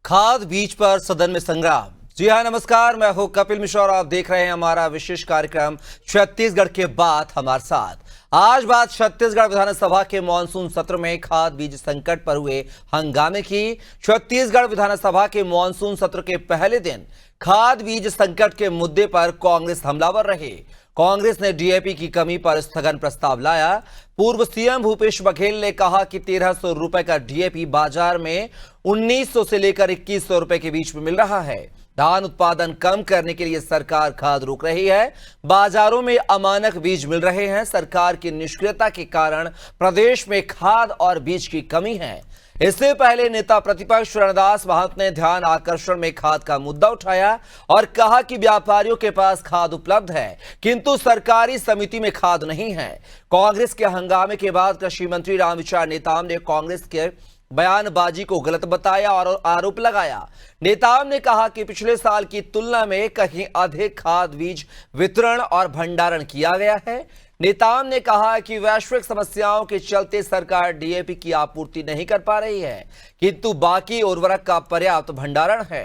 खाद बीज पर सदन में संग्राम। जी हाँ, नमस्कार, मैं हूं कपिल मिश्रा और आप देख रहे हैं हमारा विशेष कार्यक्रम छत्तीसगढ़ के बात हमारे साथ। आज बात छत्तीसगढ़ विधानसभा के मानसून सत्र में खाद बीज संकट पर हुए हंगामे की। छत्तीसगढ़ विधानसभा के मानसून सत्र के पहले दिन खाद बीज संकट के मुद्दे पर कांग्रेस हमलावर रहे। कांग्रेस ने डीएपी की कमी पर स्थगन प्रस्ताव लाया। पूर्व सीएम भूपेश बघेल ने कहा कि 1300 रुपए का डीएपी बाजार में 1900 से लेकर 2100 रुपए के बीच में मिल रहा है। धान उत्पादन कम करने के लिए सरकार खाद रोक रही है। बाजारों में अमानक बीज मिल रहे हैं। सरकार की निष्क्रियता के कारण प्रदेश में खाद और बीज की कमी है। इससे पहले नेता प्रतिपक्ष रणदास महंत ने ध्यान आकर्षण में खाद का मुद्दा उठाया और कहा कि व्यापारियों के पास खाद उपलब्ध है किंतु सरकारी समिति में खाद नहीं है। कांग्रेस के हंगामे के बाद कृषि मंत्री रामविचार नेताम ने कांग्रेस के बयानबाजी को गलत बताया और आरोप लगाया। नेताम ने कहा कि पिछले साल की तुलना में कहीं अधिक खाद बीज वितरण और भंडारण किया गया है। नेताम ने कहा कि वैश्विक समस्याओं के चलते सरकार डीएपी की आपूर्ति नहीं कर पा रही है किंतु बाकी उर्वरक का पर्याप्त भंडारण है।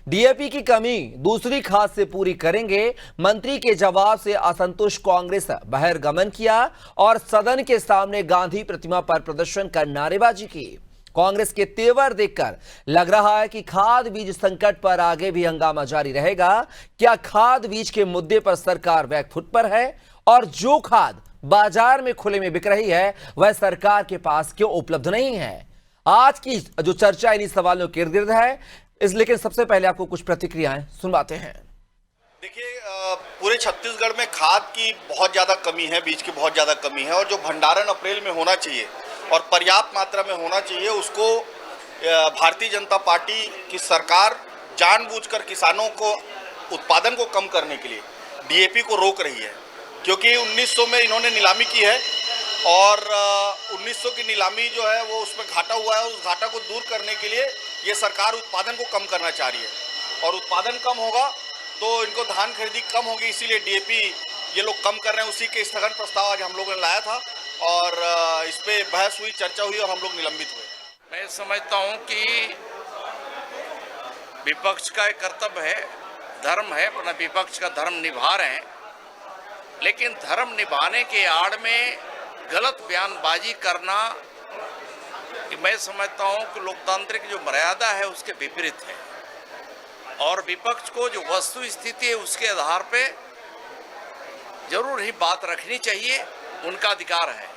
डीएपी की कमी दूसरी खाद से पूरी करेंगे। मंत्री के जवाब से असंतुष्ट कांग्रेस बहिर्गमन किया और सदन के सामने गांधी प्रतिमा पर प्रदर्शन कर नारेबाजी की। कांग्रेस के तेवर देखकर लग रहा है कि खाद बीज संकट पर आगे भी हंगामा जारी रहेगा। क्या खाद बीज के मुद्दे पर सरकार बैकफुट पर है और जो खाद बाजार में खुले में बिक रही है वह सरकार के पास क्यों उपलब्ध नहीं है? आज की जो चर्चा इन्हीं सवालों के इर्द गिर्द है। लेकिन सबसे पहले आपको कुछ प्रतिक्रियाएं सुनवाते हैं। देखिए, पूरे छत्तीसगढ़ में खाद की बहुत ज़्यादा कमी है, बीज की बहुत ज़्यादा कमी है और जो भंडारण अप्रैल में होना चाहिए और पर्याप्त मात्रा में होना चाहिए उसको भारतीय जनता पार्टी की सरकार जानबूझकर किसानों को उत्पादन को कम करने के लिए डीएपी को रोक रही है। क्योंकि 1900 में इन्होंने नीलामी की है और 1900 की नीलामी जो है वो उसमें घाटा हुआ है। उस घाटा को दूर करने के लिए ये सरकार उत्पादन को कम करना चाह रही है और उत्पादन कम होगा तो इनको धान खरीदी कम होगी, इसीलिए डीएपी ये लोग कम कर रहे हैं। उसी के स्थगन प्रस्ताव आज हम लोगों ने लाया था और इस पे बहस हुई, चर्चा हुई और हम लोग निलंबित हुए। मैं समझता हूं कि विपक्ष का एक कर्तव्य है, धर्म है, अपना विपक्ष का धर्म निभा रहे हैं, लेकिन धर्म निभाने के आड़ में गलत बयानबाजी करना मैं समझता हूं कि लोकतांत्रिक जो मर्यादा है उसके विपरीत है और विपक्ष को जो वस्तु स्थिति है उसके आधार पे जरूर ही बात रखनी चाहिए, उनका अधिकार है।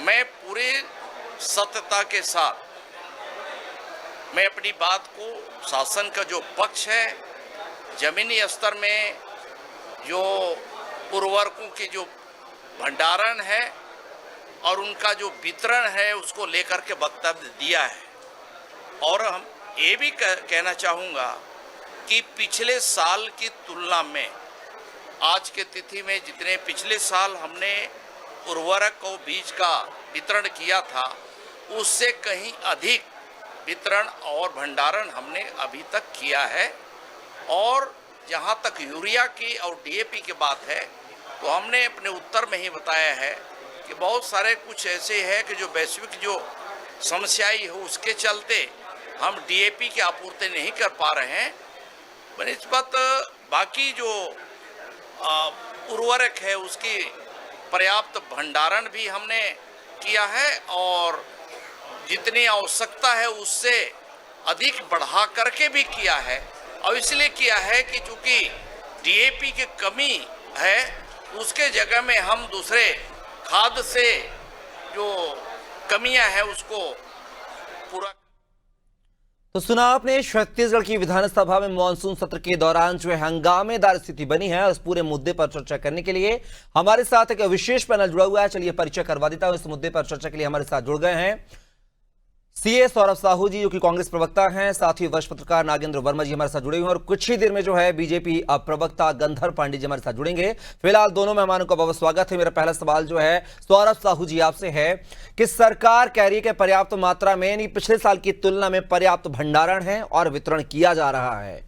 मैं पूरे सत्यता के साथ मैं अपनी बात को शासन का जो पक्ष है, जमीनी स्तर में जो उर्वरकों की जो भंडारण है और उनका जो वितरण है उसको लेकर के वक्तव्य दिया है। और हम ये भी कहना चाहूँगा कि पिछले साल की तुलना में आज के तिथि में जितने पिछले साल हमने उर्वरक और बीज का वितरण किया था उससे कहीं अधिक वितरण और भंडारण हमने अभी तक किया है। और जहाँ तक यूरिया की और डीएपी की बात है तो हमने अपने उत्तर में ही बताया है कि बहुत सारे कुछ ऐसे हैं कि जो वैश्विक जो समस्याएं है उसके चलते हम डीएपी की आपूर्ति नहीं कर पा रहे हैं। बनिस्बत बाकी जो उर्वरक है उसकी पर्याप्त भंडारण भी हमने किया है और जितनी आवश्यकता है उससे अधिक बढ़ा करके भी किया है। और इसलिए किया है कि चूंकि डीएपी की कमी है उसके जगह में हम दूसरे खाद से जो कमियां हैं उसको पूरा। तो सुना आपने छत्तीसगढ़ की विधानसभा में मानसून सत्र के दौरान जो है हंगामेदार स्थिति बनी है। उस पूरे मुद्दे पर चर्चा करने के लिए हमारे साथ एक विशेष पैनल जुड़ा हुआ है। चलिए परिचय करवा देता हूं। इस मुद्दे पर चर्चा के लिए हमारे साथ जुड़ गए हैं सीए सौरभ साहू जी, जो कि कांग्रेस प्रवक्ता हैं। साथ ही वरिष्ठ पत्रकार नागेंद्र वर्मा जी हमारे साथ जुड़े हुए हैं और कुछ ही देर में जो है बीजेपी प्रवक्ता गंधर पांडे जी हमारे साथ जुड़ेंगे। फिलहाल दोनों मेहमानों का बहुत स्वागत है। मेरा पहला सवाल जो है सौरभ साहू जी आपसे है कि सरकार कह रही है कि पर्याप्त मात्रा में, यानी पिछले साल की तुलना में पर्याप्त भंडारण है और वितरण किया जा रहा है,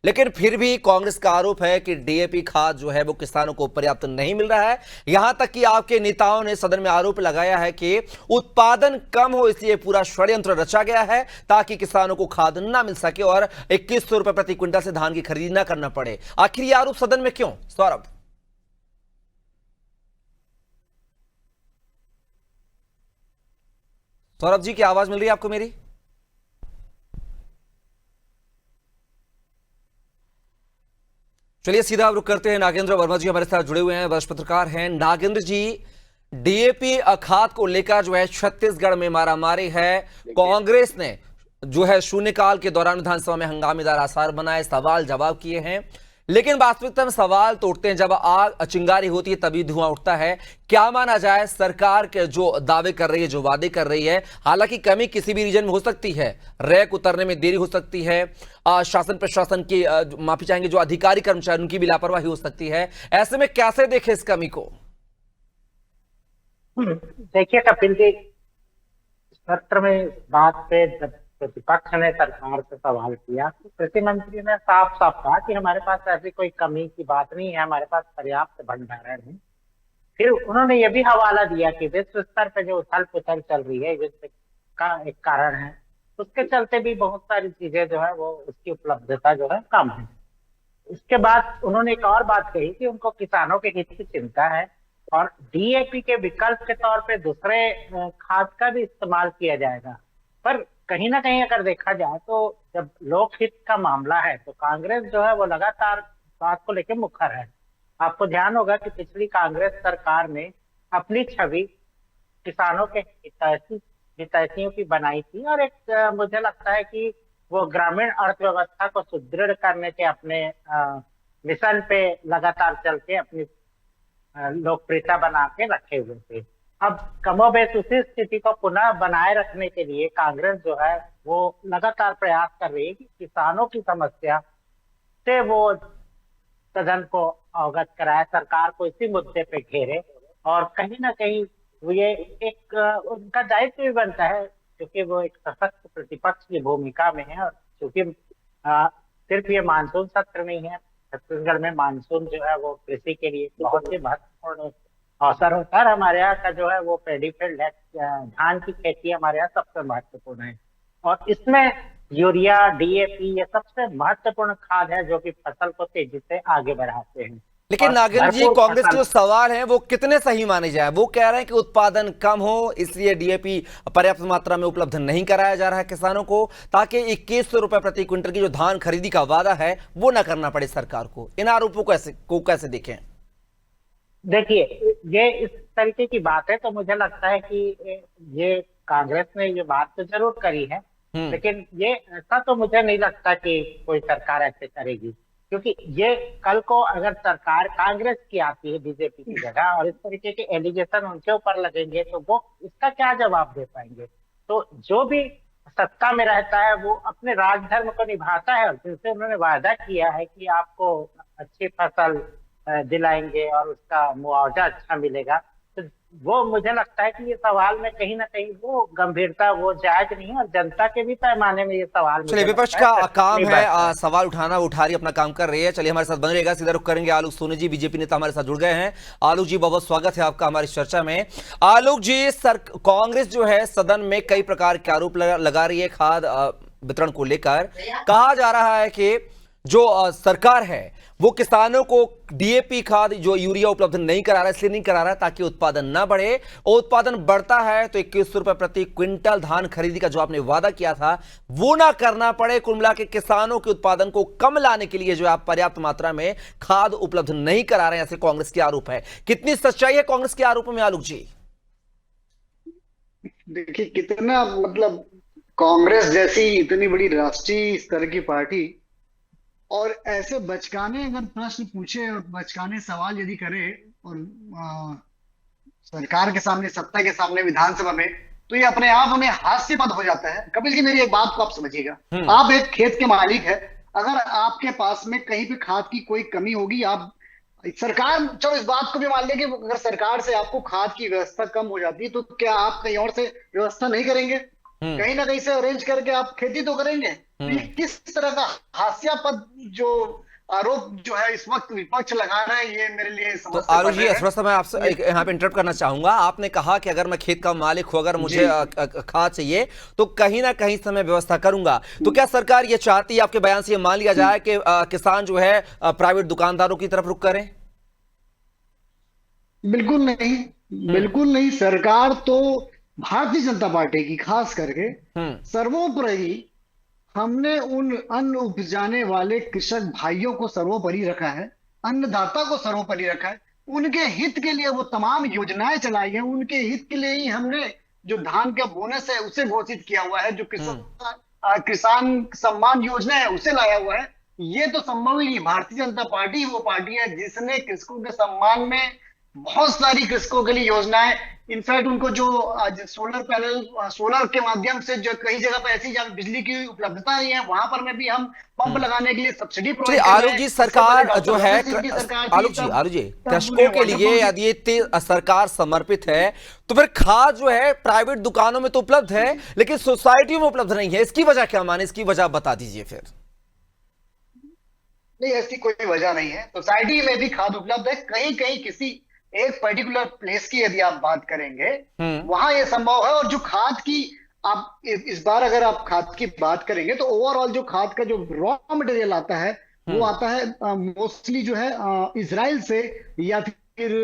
लेकिन फिर भी कांग्रेस का आरोप है कि डीएपी खाद जो है वो किसानों को पर्याप्त नहीं मिल रहा है। यहां तक कि आपके नेताओं ने सदन में आरोप लगाया है कि उत्पादन कम हो इसलिए पूरा षड्यंत्र रचा गया है ताकि किसानों को खाद ना मिल सके और 2100 रुपए प्रति क्विंटल से धान की खरीदी ना करना पड़े। आखिर यह आरोप सदन में क्यों? सौरभ। सौरभ जी, की आवाज मिल रही है आपको मेरी? चलिए सीधा रुक करते हैं। नागेंद्र वर्मा जी हमारे साथ जुड़े हुए हैं, वरिष्ठ पत्रकार हैं। नागेंद्र जी, डीएपी खाद को लेकर जो है छत्तीसगढ़ में मारामारी है। कांग्रेस ने जो है शून्यकाल के दौरान विधानसभा में हंगामेदार आसार बनाए, सवाल जवाब किए हैं, लेकिन वास्तविकता में सवाल तो उठते हैं जब आग चिंगारी होती है तभी धुआं उठता है। क्या माना जाए, सरकार के जो दावे कर रही है, जो वादे कर रही है, हालांकि कमी किसी भी रीजन में हो सकती है, रैक उतरने में देरी हो सकती है, शासन प्रशासन की माफी चाहेंगे जो अधिकारी कर्मचारी उनकी भी लापरवाही हो सकती है। ऐसे में कैसे देखें इस कमी को? देखिए कपिल जी, सत्र में बात पे जब प्रतिपक्ष ने सरकार से सवाल किया तो कृषि मंत्री ने साफ साफ कहा कि हमारे पास ऐसी कोई कमी की बात नहीं है, हमारे पास पर्याप्त भंडारण है। फिर उन्होंने ये भी हवाला दिया कि विश्व स्तर पे जो उथल पुथल चल रही है विश्व का एक कारण है, उसके चलते भी बहुत सारी चीजें जो है वो उसकी उपलब्धता जो है कम है। इसके बाद उन्होंने एक और बात कही कि उनको किसानों के हित की चिंता है और डीएपी के विकल्प के तौर पे दूसरे खाद का भी इस्तेमाल किया जाएगा। पर कहीं ना कहीं अगर देखा जाए तो जब लोकहित का मामला है तो कांग्रेस जो है वो लगातार बात को लेकर मुखर है। आपको ध्यान होगा कि पिछली कांग्रेस सरकार ने अपनी छवि किसानों के हितैषियों की बनाई थी और एक मुझे लगता है कि वो ग्रामीण अर्थव्यवस्था को सुदृढ़ करने के अपने मिशन पे लगातार चल के अपनी लोकप्रियता बना के रखे हुए थे। अब कमोबेश उसी स्थिति को पुनः बनाए रखने के लिए कांग्रेस जो है वो लगातार प्रयास कर रही है कि किसानों की समस्या से वो सदन को अवगत कराए, सरकार को इसी मुद्दे पे घेरे और कहीं ना कहीं ये एक उनका दायित्व भी बनता है क्योंकि वो एक सशक्त प्रतिपक्ष की भूमिका में है। और क्योंकि सिर्फ ये मानसून सत्र नहीं है, छत्तीसगढ़ में मानसून जो है वो कृषि के लिए बहुत ही महत्वपूर्ण अवसर होता है। हमारे यहाँ का जो है वो पैडी फील्ड है, धान की खेती हमारे यहाँ सबसे महत्वपूर्ण है और इसमें यूरिया डीएपी ये सबसे महत्वपूर्ण खाद है जो कि फसल को तेजी से आगे बढ़ाते हैं। लेकिन नागेंद्र जी, कांग्रेस के जो सवाल है वो कितने सही माने जाए? वो कह रहे हैं कि उत्पादन कम हो इसलिए डीएपी पर्याप्त मात्रा में उपलब्ध नहीं कराया जा रहा है किसानों को, ताकि 2100 रुपए प्रति क्विंटल की जो धान खरीदी का वादा है वो ना करना पड़े सरकार को। इन आरोपों को कैसे देखें? देखिए, ये इस तरीके की बात है तो मुझे लगता है कि ये कांग्रेस ने ये बात तो जरूर करी है, लेकिन ये ऐसा तो मुझे नहीं लगता कि कोई सरकार ऐसे करेगी, क्योंकि ये कल को अगर सरकार कांग्रेस की आती है बीजेपी की जगह और इस तरीके के एलिगेशन उनके ऊपर लगेंगे तो वो इसका क्या जवाब दे पाएंगे? तो जो भी सत्ता में रहता है वो अपने राजधर्म को निभाता है और जिनसे उन्होंने वादा किया है कि आपको अच्छी फसल दिलाएंगे और उसका मुआवजा अच्छा मिलेगा, तो वो मुझे लगता है कि ये सवाल में कहीं ना कहीं वो गंभीरता वो जायज नहीं है और जनता के भी पैमाने में ये सवाल। चलिए, विपक्ष का काम है सवाल उठाना, उठा रही अपना काम कर रही है। चलिए हमारे साथ बने रहेगा, सीधा रुख करेंगे। आलोक सोनी जी बीजेपी नेता हमारे साथ जुड़ गए हैं। आलोक जी, बहुत स्वागत है आपका हमारी चर्चा में। आलोक जी, कांग्रेस जो है सदन में कई प्रकार के आरोप लगा रही है खाद वितरण को लेकर। कहा जा रहा है कि जो सरकार है वो किसानों को डीएपी खाद जो यूरिया उपलब्ध नहीं करा रहा है, इसलिए नहीं करा रहा है ताकि उत्पादन ना बढ़े, और उत्पादन बढ़ता है तो 2100 रुपए प्रति क्विंटल धान खरीदी का जो आपने वादा किया था वो ना करना पड़े। कुल मिला के किसानों के उत्पादन को कम लाने के लिए जो आप पर्याप्त मात्रा में खाद उपलब्ध नहीं करा रहे हैं, ऐसे कांग्रेस के आरोप है। कितनी सच्चाई है कांग्रेस के आरोप में आलोक जी? देखिए, कितना मतलब कांग्रेस जैसी इतनी बड़ी राष्ट्रीय स्तर की पार्टी और ऐसे बचकाने अगर प्रश्न पूछे और बचकाने सवाल यदि करे और सरकार के सामने, सत्ता के सामने, विधानसभा में, तो ये अपने आप हमें हास्यास्पद हो जाता है। कपिल जी, मेरी एक बात को आप समझिएगा, आप एक खेत के मालिक है, अगर आपके पास में कहीं पे खाद की कोई कमी होगी, आप सरकार, चलो इस बात को भी मान लें कि अगर सरकार से आपको खाद की व्यवस्था कम हो जाती है तो क्या आप कहीं और से व्यवस्था नहीं करेंगे? कहीं ना कहीं से अरेंज करके आप खेती तो करेंगे। तो ये किस तरह का हास्यास्पद जो आरोप जो है इस वक्त विपक्ष लगा रहा है, ये मेरे लिए तो समझ से आरुष जी, परे है। थोड़ा सा मैं आपसे यहाँ पे इंटरप्ट करना चाहूंगा। आपने कहा कि अगर मैं खेत का मालिक हूं, अगर मुझे खाद चाहिए तो कहीं ना कहीं से मैं व्यवस्था करूंगा। तो क्या सरकार ये चाहती है, आपके बयान से ये मान लिया जाए कि किसान जो है प्राइवेट दुकानदारों की तरफ रुख करें? बिल्कुल नहीं, बिल्कुल नहीं। सरकार तो भारतीय जनता पार्टी की खास करके सर्वोपरि हमने उन अन्न उपजाने वाले कृषक भाइयों को सर्वोपरि रखा है, अन्नदाता को सर्वोपरि रखा है। उनके हित के लिए वो तमाम योजनाएं चलाई हैं, उनके हित के लिए ही हमने जो धान का बोनस है उसे घोषित किया हुआ है, जो किसान सम्मान योजना है उसे लाया हुआ है। ये तो संभव ही नहीं। भारतीय जनता पार्टी वो पार्टी है जिसने कृषकों के सम्मान में बहुत सारी कृषकों के लिए योजनाएं, इनफैक्ट उनको जो सोलर पैनल, सोलर के माध्यम से जो कई जगह पर ऐसी जहाँ बिजली की उपलब्धता नहीं है वहां पर में भी हम पंप लगाने के लिए सब्सिडी प्रोवाइड कर रहे हैं। आलोक जी, सरकार जो है, आलोक जी कृषकों के लिए यदि सरकार समर्पित है तो फिर खाद जो है प्राइवेट दुकानों में तो उपलब्ध है लेकिन सोसाइटी में उपलब्ध नहीं है। इसकी वजह क्या माने, इसकी वजह बता दीजिए फिर। नहीं, ऐसी कोई वजह नहीं है। सोसाइटी में भी खाद उपलब्ध है। कहीं कहीं किसी एक पर्टिकुलर प्लेस की यदि आप बात करेंगे वहां ये संभव है। और जो खाद की आप इस बार अगर आप खाद की बात करेंगे तो ओवरऑल जो खाद का जो रॉ मटेरियल आता है वो आता है मोस्टली जो है इजराइल से या फिर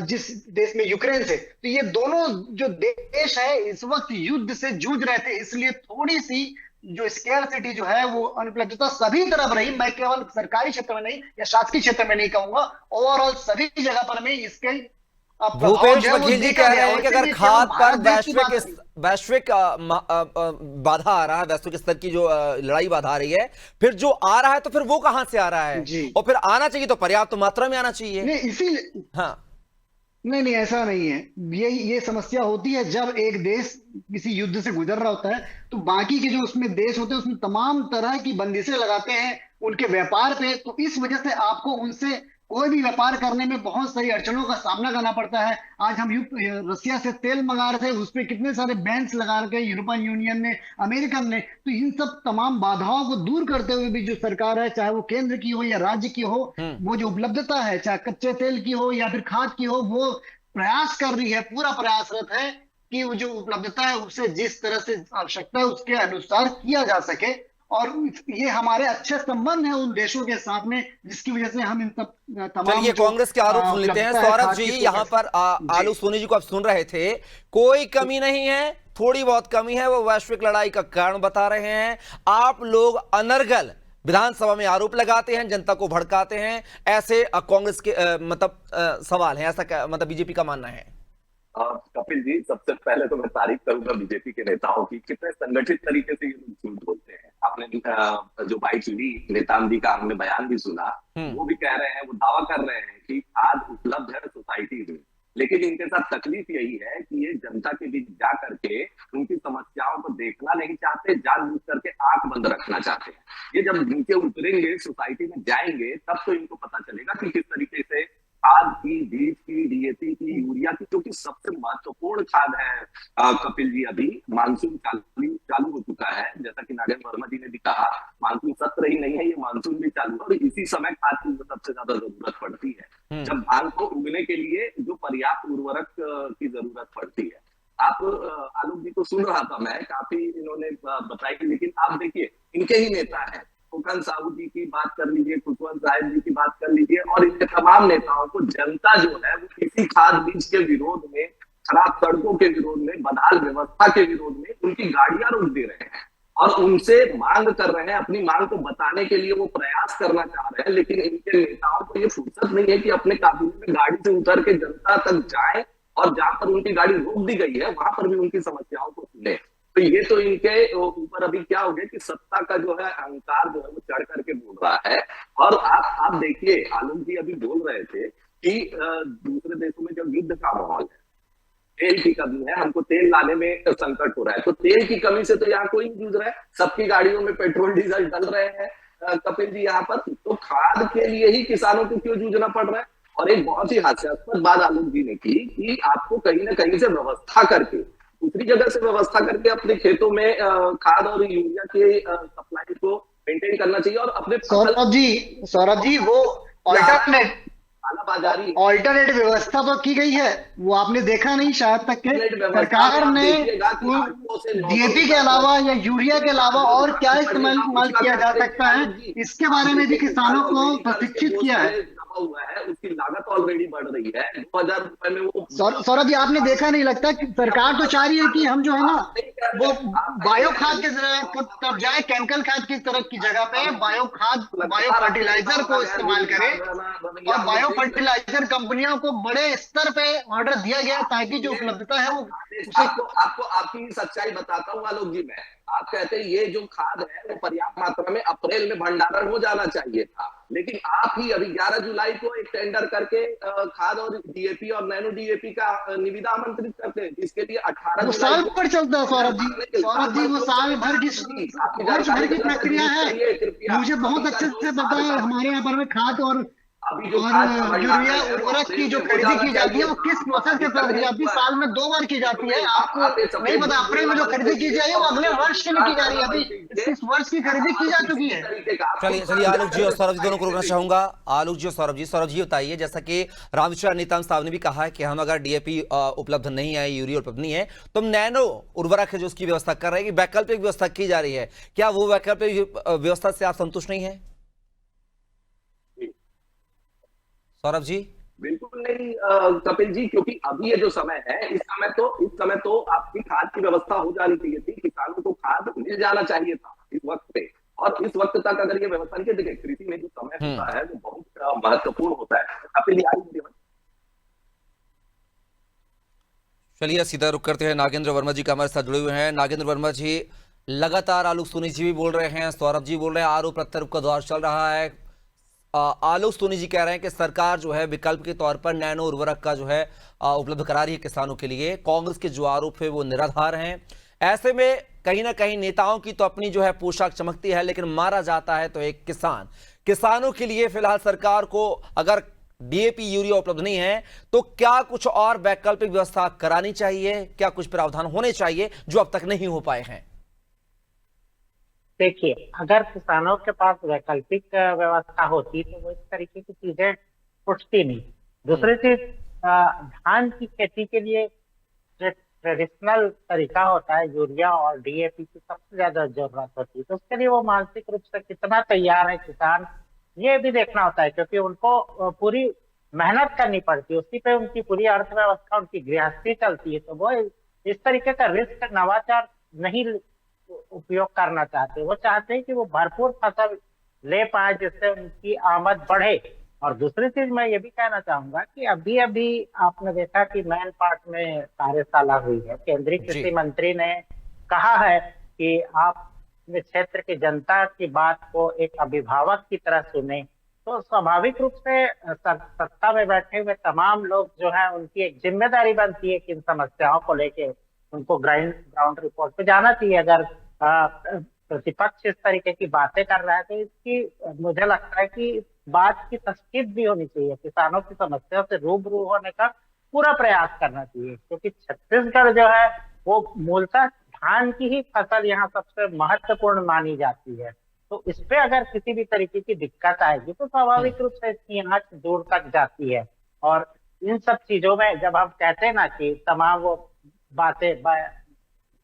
जिस देश में यूक्रेन से। तो ये दोनों जो देश है इस वक्त युद्ध से जूझ रहे थे, इसलिए थोड़ी सी जो स्केर्सिटी जो है वो अनुपलब्धता सभी तरफ रही। मैं केवल सरकारी क्षेत्र में नहीं या शासकीय क्षेत्र में नहीं कहूंगा, ओवरऑल सभी जगह पर में इसके भूपेश बघेल जी कह रहे हैं कि अगर खाद पर वैश्विक बाधा आ रहा है, वैश्विक स्तर की जो लड़ाई बाधा आ रही है, फिर जो आ रहा है तो फिर वो कहां से आ रहा है? और फिर आना चाहिए तो पर्याप्त मात्रा में आना चाहिए। नहीं, इसीलिए हाँ, नहीं ऐसा नहीं है। ये समस्या होती है जब एक देश किसी युद्ध से गुजर रहा होता है तो बाकी के जो उसमें देश होते हैं उसमें तमाम तरह की बंदिशें लगाते हैं उनके व्यापार पे। तो इस वजह से आपको उनसे कोई भी व्यापार करने में बहुत सारी अड़चनों का सामना करना पड़ता है। आज हम रसिया से तेल मंगा रहे थे, उस पर कितने सारे बैन्स लगा रखे यूरोपियन यूनियन ने, अमेरिकन ने। तो इन सब तमाम बाधाओं को दूर करते हुए भी जो सरकार है, चाहे वो केंद्र की हो या राज्य की हो, वो जो उपलब्धता है चाहे कच्चे तेल की हो या फिर खाद की हो, वो प्रयास कर रही है, पूरा प्रयासरत है कि वो जो उपलब्धता है उसे जिस तरह से आवश्यकता है उसके अनुसार किया जा सके। और ये हमारे अच्छे संबंध हैं उन देशों के साथ में जिसकी वजह से हम इन सब तमाम। चलिए कांग्रेस के आरोप सुन लेते हैं। सौरभ जी, यहाँ पर आलोक सोनी जी को आप सुन रहे थे, कोई कमी नहीं है, थोड़ी बहुत कमी है, वो वैश्विक लड़ाई का कारण बता रहे हैं। आप लोग अनर्गल विधानसभा में आरोप लगाते हैं, जनता को भड़काते हैं, ऐसे कांग्रेस के सवाल है, ऐसा मतलब बीजेपी का मानना है। कपिल जी, सबसे पहले तो मैं तारीफ करूंगा बीजेपी के नेताओं की, कितने संगठित तरीके से ये लोग झूठ बोलते हैं। आपने जो बाइट सुनी, नेताजी का हमने बयान भी सुना, वो भी कह रहे हैं, वो दावा कर रहे हैं कि खाद उपलब्ध है सोसाइटी में, लेकिन इनके साथ तकलीफ यही है कि ये जनता के बीच जा करके उनकी समस्याओं को देखना नहीं चाहते, जानबूझ करके आंख बंद रखना चाहते हैं। ये जब नीचे उतरेंगे, सोसाइटी में जाएंगे, तब तो इनको पता चलेगा कि किस तरीके से खाद की, बीज की, डीएपी की, यूरिया की, जो कि सबसे महत्वपूर्ण खाद है कपिल जी, अभी मानसून चालू हो चुका है। जैसा कि नारायण वर्मा जी ने भी कहा, मानसून सत्र ही नहीं है, ये मानसून भी चालू है और इसी समय खाद की सबसे ज्यादा जरूरत पड़ती है। जब धान को उगने के लिए जो पर्याप्त उर्वरक की जरूरत पड़ती है। आप आलोक जी को सुन रहा था मैं, काफी इन्होंने बताई, लेकिन आप देखिए इनके ही नेता है, फूकन साहू जी की बात कर लीजिए, खुशवंत साहब जी की बात कर लीजिए, और इनके तमाम नेताओं को जनता जो है वो किसी खाद बीज के विरोध में, खराब सड़कों के विरोध में, बदहाल व्यवस्था के विरोध में उनकी गाड़ियां रोक दे रहे हैं और उनसे मांग कर रहे हैं। अपनी मांग को बताने के लिए वो प्रयास करना चाह रहे हैं, लेकिन इनके नेताओं को ये फुर्सत नहीं है कि अपने काबीले में गाड़ी से उतर के जनता तक जाए और जहां पर उनकी गाड़ी रोक दी गई है वहां पर भी उनकी समस्याओं को सुने। तो ये तो इनके ऊपर अभी क्या हो गया कि सत्ता का जो है अहंकार जो है वो चढ़ करके बोल रहा है। और आप देखिए, आलोक जी अभी बोल रहे थे कि दूसरे देशों में जब युद्ध का माहौल है, तेल की कमी है, हमको तेल लाने में संकट हो रहा है, तो तेल की कमी से तो यहाँ कोई नहीं जूझ रहा है, सबकी गाड़ियों में पेट्रोल डीजल डल रहे हैं कपिल जी यहाँ पर। तो खाद के लिए ही किसानों को क्यों जूझना पड़ रहा है? और एक बहुत ही हास्यास्पद बात आलोक जी ने की कि आपको कहीं ना कहीं से व्यवस्था करके दूसरी जगह से व्यवस्था करके अपने खेतों में खाद और यूरिया के सप्लाई को मेंटेन करना चाहिए और अपने सौरभ जी वो ऑल्टरनेट कालाबाजारी ऑल्टरनेट व्यवस्था तो की गई है, वो आपने देखा नहीं शायद तक के सरकार ने डीएपी के अलावा या यूरिया के अलावा और क्या इस्तेमाल किया जा सकता है, इसके बारे में भी किसानों को प्रशिक्षित किया है। हुआ है उसकी लागत ऑलरेडी बढ़ रही है। 2000 रुपए में वो सौरभ जी आपने देखा नहीं लगता कि सरकार तो चाह रही है कि हम जो है ना वो बायो खाद के तब जाए, केमिकल खाद की तरफ की जगह पे बायो खाद, बायो फर्टिलाइजर को इस्तेमाल करें और बायो फर्टिलाइजर कंपनियों को बड़े स्तर पे ऑर्डर दिया गया ताकि जो उपलब्धता है वो आपको आपकी सच्चाई बताता हूँ आलोक जी। मैं आप कहते हैं ये जो खाद है वो पर्याप्त मात्रा में अप्रैल में भंडारण हो जाना चाहिए था, लेकिन आप ही अभी 11 जुलाई को एक टेंडर करके खाद और डीएपी और नैनो डीएपी का निविदा आमंत्रित करते हैं, जिसके लिए 18 साल भर चलता है सौरभ जी वो साल भर की प्रक्रिया है। मुझे बहुत अच्छे से पता है, हमारे यहाँ पर में खाद और यूरिया उर्वरक की जो खरीदी की जाती है वो किस प्रोसेस के तहत की जाती है, साल में 2 बार की जाती है। आपको नहीं पता अप्रैल में जो खरीदी की जाए वो अगले वर्ष के लिए की जा रही है, अभी इस वर्ष की खरीदी की जा चुकी है। चलिए आलोक जी और सौरभ जी दोनों को रोकना चाहूंगा। आलोक जी और सौरभ जी बताइए, जैसा कि रामचंद्र नेताम साहब ने भी कहा है कि हम अगर डीएपी उपलब्ध नहीं है, यूरिया उपलब्ध नहीं है, तो नैनो उर्वरक है जो उसकी व्यवस्था कर रहे हैं, वैकल्पिक व्यवस्था की जा रही है। क्या वो वैकल्पिक व्यवस्था से आप संतुष्ट नहीं है सौरभ जी? बिल्कुल नहीं कपिल जी, क्योंकि अभी ये जो समय है इस समय तो आपकी खाद की व्यवस्था हो जानी चाहिए थी, किसानों को खाद मिल जाना चाहिए था इस वक्त पे, और इस वक्त तक अगर ये व्यवस्था नहीं, देखिए कृषि में जो समय होता है वो बहुत महत्वपूर्ण होता है। कपिल जी चलिए सीधा रुक करते हैं, नागेंद्र वर्मा जी का हमारे साथ जुड़े हुए हैं। नागेंद्र वर्मा जी, लगातार आलोक सोनी जी भी बोल रहे हैं, सौरभ जी बोल रहे हैं, आरोप प्रत्यारोप का दौर चल रहा है। आलोक सोनी जी कह रहे हैं कि सरकार जो है विकल्प के तौर पर नैनो उर्वरक का जो है उपलब्ध करा रही है किसानों के लिए। कांग्रेस के जो आरोप है वो निराधार हैं। ऐसे में कहीं ना कहीं नेताओं की तो अपनी जो है पोशाक चमकती है, लेकिन मारा जाता है तो एक किसानों के लिए फिलहाल सरकार को अगर डीएपी यूरिया उपलब्ध नहीं है तो क्या कुछ और वैकल्पिक व्यवस्था करानी चाहिए, क्या कुछ प्रावधान होने चाहिए जो अब तक नहीं हो पाए हैं? देखिए, अगर किसानों के पास वैकल्पिक व्यवस्था होती तो वो इस तरीके की चीजें उठती नहीं। दूसरी चीज, धान की खेती के लिए जो ट्रेडिशनल तरीका होता है यूरिया और डीएपी की सबसे ज्यादा जरूरत होती है, तो उसके लिए वो मानसिक रूप से कितना तैयार है किसान, ये भी देखना होता है, क्योंकि उनको पूरी मेहनत करनी पड़ती है, उसी पे उनकी पूरी अर्थव्यवस्था, उनकी गृहस्थी चलती है। तो वो इस तरीके का रिस्क नवाचार नहीं उपयोग करना चाहते, वो चाहते हैं कि वो भरपूर फसल ले पाए जिससे उनकी आमद बढ़े। और दूसरी चीज मैं ये भी कहना चाहूंगा कि अभी आपने देखा कि मैन पार्ट में कार्यशाला हुई है, केंद्रीय कृषि मंत्री ने कहा है कि आप क्षेत्र की जनता की बात को एक अभिभावक की तरह सुने। तो स्वाभाविक रूप से सत्ता में बैठे हुए तमाम लोग जो है उनकी एक जिम्मेदारी बनती है कि इन समस्याओं को लेके उनको ग्राउंड रिपोर्ट पे जाना चाहिए। अगर प्रतिपक्ष इस तरीके की बातें कर रहा है तो इसकी मुझे लगता है कि बात की तस्कीद भी होनी चाहिए, किसानों की समस्या से रूबरू होने का पूरा प्रयास करना चाहिए, क्योंकि छत्तीसगढ़ जो है वो मूलतः धान की ही फसल यहाँ सबसे महत्वपूर्ण मानी जाती है। तो इस पे अगर किसी भी तरीके की दिक्कत आएगी तो स्वाभाविक रूप से इसकी आंच दूर तक जाती है। और इन सब चीजों में जब हम कहते हैं ना कि तमाम वो बातें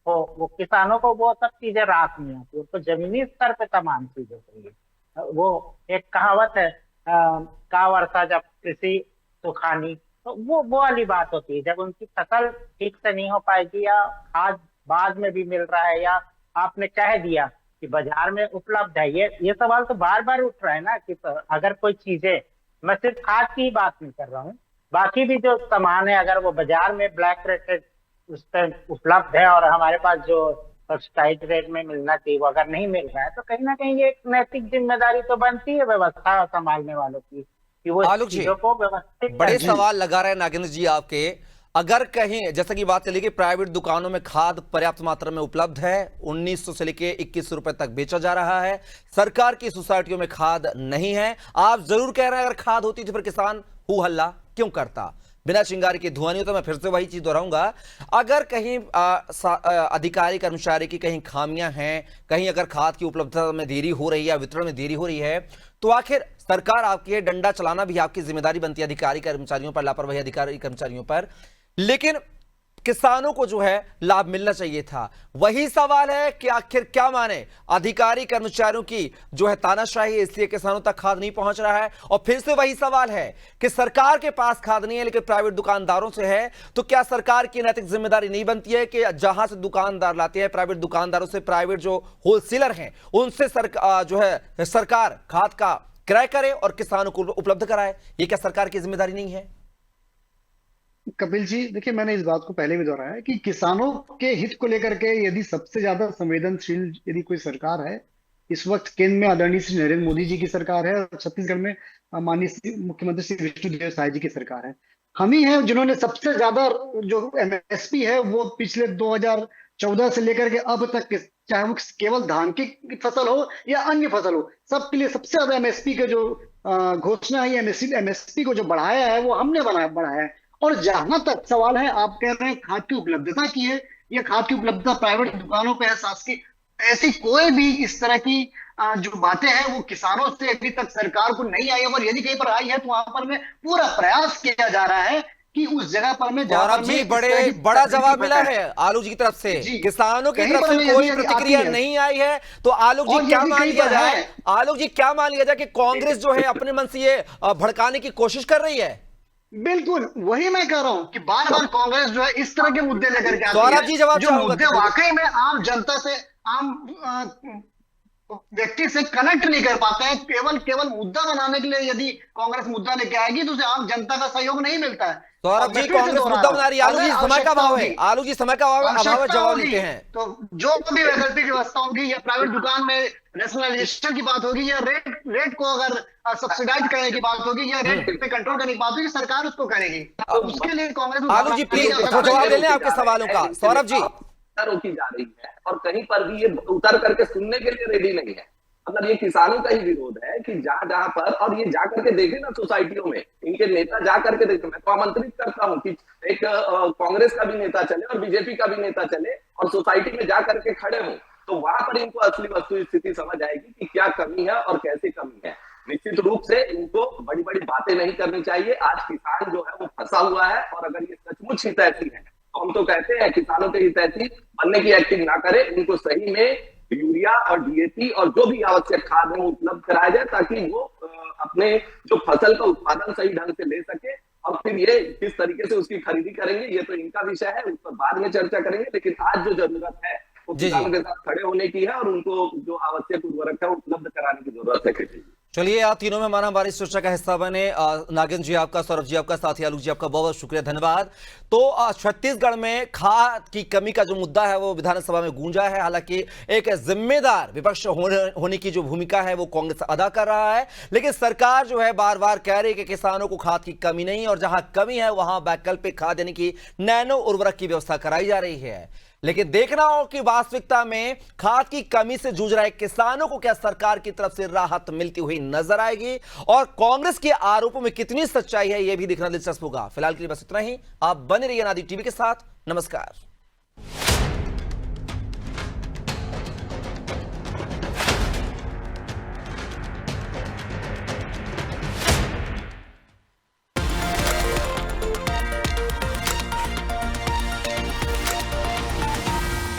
वो किसानों को वो सब चीजें रास नहीं आती, उनको जमीनी स्तर पे तमाम चीजें चाहिए। वो एक कहावत है, का वर्षा जब कृषि सुखानी, तो वो वाली बात होती है। जब उनकी फसल ठीक से नहीं हो पाएगी या खाद बाद में भी मिल रहा है या आपने कह दिया कि बाजार में उपलब्ध है, ये सवाल तो बार बार उठ रहा है ना कि अगर कोई चीजें, मैं सिर्फ खाद की बात नहीं कर रहा हूँ, बाकी भी जो सामान है अगर वो बाजार में ब्लैक रेटेड उस पर उपलब्ध है और हमारे पास जो सब्सिडाइज्ड रेट में मिलना चाहिए वो अगर नहीं मिल रहा है, तो कहीं ना कहीं ये एक नैतिक जिम्मेदारी तो बनती है व्यवस्था संभालने वालों की कि वो चीजों को व्यवस्थित। बड़े सवाल लगा रहे हैं नागेंद्र जी आपके, अगर कहीं जैसा कि बात चली कि प्राइवेट दुकानों में खाद पर्याप्त मात्रा में उपलब्ध है, 1900 से लेके 2100 रुपए तक बेचा जा रहा है, सरकार की सोसाइटियों में खाद नहीं है, आप जरूर कह रहे हैं अगर खाद होती तो फिर किसान हू हल्ला क्यों करता, बिना चिंगारी के धुआं नहीं होता। मैं फिर से वही चीज दोहराऊंगा, अगर कहीं अधिकारी कर्मचारी की कहीं खामियां हैं, कहीं अगर खाद की उपलब्धता में देरी हो रही है या वितरण में देरी हो रही है, तो आखिर सरकार आपकी है, डंडा चलाना भी आपकी जिम्मेदारी बनती है अधिकारी कर्मचारियों पर, लापरवाही अधिकारी कर्मचारियों पर। लेकिन किसानों को जो है लाभ मिलना चाहिए था। वही सवाल है कि आखिर क्या माने अधिकारी कर्मचारियों की जो है तानाशाही, इसलिए किसानों तक खाद नहीं पहुंच रहा है। और फिर से वही सवाल है कि सरकार के पास खाद नहीं है लेकिन प्राइवेट दुकानदारों से है, तो क्या सरकार की नैतिक जिम्मेदारी नहीं बनती है कि जहां से दुकानदार लाते हैं, प्राइवेट दुकानदारों से, प्राइवेट जो होलसेलर हैं उनसे जो है सरकार खाद का क्रय करे और किसानों को उपलब्ध कराए? ये क्या सरकार की जिम्मेदारी नहीं है? कपिल जी, देखिए, मैंने इस बात को पहले भी दोहराया है कि किसानों के हित को लेकर के यदि सबसे ज्यादा संवेदनशील यदि कोई सरकार है, इस वक्त केंद्र में आदरणीय श्री नरेंद्र मोदी जी की सरकार है और छत्तीसगढ़ में माननीय मुख्यमंत्री श्री विष्णुदेव साय जी की सरकार है। हम ही हैं जिन्होंने सबसे ज्यादा जो एमएसपी है वो पिछले 2014 से लेकर के अब तक, चाहे वो केवल धान की फसल हो या अन्य फसल हो, सबके लिए सबसे ज्यादा एमएसपी का जो घोषणा है, एमएसपी को जो बढ़ाया है वो हमने बढ़ाया है। और जहां तक सवाल है, आप कह रहे हैं खाद की उपलब्धता की है, या खाद की उपलब्धता प्राइवेट दुकानों पे है, शासकीय, ऐसी कोई भी इस तरह की जो बातें हैं वो किसानों से अभी तक सरकार को नहीं आई है। और यदि कहीं पर आई है तो वहां पर में पूरा प्रयास किया जा रहा है कि उस जगह पर में जी बड़ा जवाब मिला है आलोक जी की तरफ से। किसानों की तरफ से कोई प्रतिक्रिया नहीं आई है, तो आलोक जी क्या मान लिया जाए? आलोक जी क्या मान लिया जाए कि कांग्रेस जो है अपने मन से ये भड़काने की कोशिश कर रही है? बिल्कुल वही मैं कह रहा हूं कि बार बार कांग्रेस जो है इस तरह के मुद्दे लेकर के आती है, जो मुद्दे वाकई में आम जनता से, आम व्यक्ति से कनेक्ट नहीं कर पाते हैं। केवल मुद्दा बनाने के लिए यदि कांग्रेस मुद्दा लेके आएगी तो उसे आम जनता का सहयोग नहीं मिलता है। सौरभ जी, कांग्रेस मुद्दा बना रही है। आलोक जी समय का अभाव है, आलोक जी समय का अभाव है, जवाब लेते हैं। तो जो भी वैकल्पिक व्यवस्था होगी, या प्राइवेट दुकान में नेशनलाइजेशन की बात होगी, या रेट को अगर सब्सिडाइज करने की बात होगी, या रेट पे कंट्रोल करने की बात होगी, सरकार उसको करेगी। तो उसके लिए कांग्रेस, आलोक जी प्लीज जवाब ले लें आपके सवालों का। सौरभ जी, रोकी जा रही है और कहीं पर भी ये उतर करके सुनने के लिए रेडी नहीं है। मतलब ये किसानों का ही विरोध है कि जहां जहां पर, और ये जा करके देखे ना सोसाइटियों में, इनके नेता जा करके देखे। मैं तो आमंत्रित करता हूं कि एक कांग्रेस का भी नेता चले और बीजेपी का भी नेता चले और सोसाइटी में जा करके खड़े हों, तो वहां पर इनको असली वस्तु स्थिति समझ आएगी कि क्या कमी है और कैसे कमी है। निश्चित रूप से इनको बड़ी बड़ी बातें नहीं करनी चाहिए। आज किसान जो है वो फंसा हुआ है, और अगर ये सचमुच हितैषी है, तो हम तो कहते हैं किसानों के हितैषी बनने की एक्टिंग ना करें, इनको सही में यूरिया और डीएपी और जो भी आवश्यक खाद है वो उपलब्ध कराया जाए, ताकि वो अपने जो फसल का उत्पादन सही ढंग से ले सके। और फिर ये किस तरीके से उसकी खरीदी करेंगे ये तो इनका विषय है, उस पर बाद में चर्चा करेंगे। लेकिन आज जो जरूरत है वो किसानों के साथ खड़े होने की है और उनको जो आवश्यक उर्वरक है उपलब्ध कराने की जरूरत है। चलिए, आप तीनों में माना हमारी चर्चा का हिस्सा बने। नागिन जी आपका, सौरभ जी आपका, साथ ही आलोक जी आपका बहुत बहुत शुक्रिया, धन्यवाद। तो छत्तीसगढ़ में खाद की कमी का जो मुद्दा है वो विधानसभा में गूंजा है। हालांकि एक जिम्मेदार विपक्ष होने की जो भूमिका है वो कांग्रेस अदा कर रहा है, लेकिन सरकार जो है बार बार कह रही है कि किसानों को खाद की कमी नहीं, और जहां कमी है वहां वैकल्पिक खाद यानी कि नैनो उर्वरक की व्यवस्था कराई जा रही है। लेकिन देखना हो कि वास्तविकता में खाद की कमी से जूझ रहे किसानों को क्या सरकार की तरफ से राहत मिलती हुई नजर आएगी, और कांग्रेस के आरोपों में कितनी सच्चाई है यह भी देखना दिलचस्प होगा। फिलहाल के लिए बस इतना ही। आप बने रहिए अनादि टीवी के साथ। नमस्कार।